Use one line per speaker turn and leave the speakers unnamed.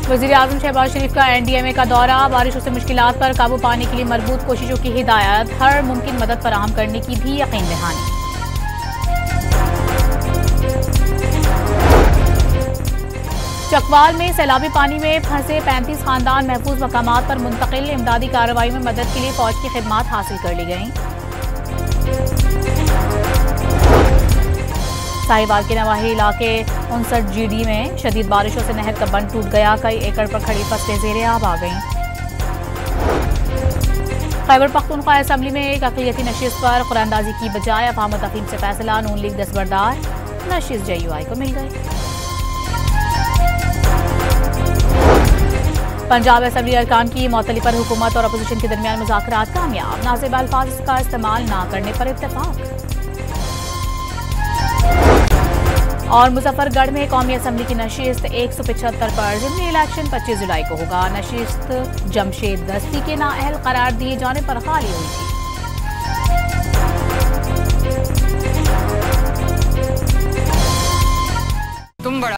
वज़ीर-ए-आज़म शहबाज शरीफ का NDMA का दौरा, बारिशों से मुश्किलात पर काबू पाने के लिए मरबूत कोशिशों की हिदायत, हर मुमकिन मदद फराहम करने की भी यकीन दहानी। चकवाल में सैलाबी पानी में फंसे 35 खानदान महफूज मकामात पर मुंतकिल, इमदादी कार्रवाई में मदद के लिए फौज की खिदमात हासिल कर ली गई। साहिवाल के नवाही इलाके 59 GD में शदीद बारिशों से नहर का बंद टूट गया, कई एकड़ पर खड़ी फसलें ज़ेरे आब आ गईं। खैबर पख्तूनख्वा असम्बली में एक अक़लियती नशिस्त पर कुरानदाजी की बजाय अफ़हाम व तफ़हीम से फैसला, नून लीग दस्तबरदार, नशिस्त JUI को मिल गई। पंजाब असम्बली अरकान की मअतली पर हुकूमत और अपोजिशन के दरमियान मुज़ाकरात कामयाब, नाज़िब अल्फाज का इस्तेमाल न करने पर इत्तेफाक। और मुजफ्फरगढ़ में कौमी असम्बली की नशिस्त 175 पर ज़िमनी इलेक्शन 25 जुलाई को होगा। नशिस्त जमशेद दस्ती के नाअहल करार दिए जाने पर खाली हुई थी।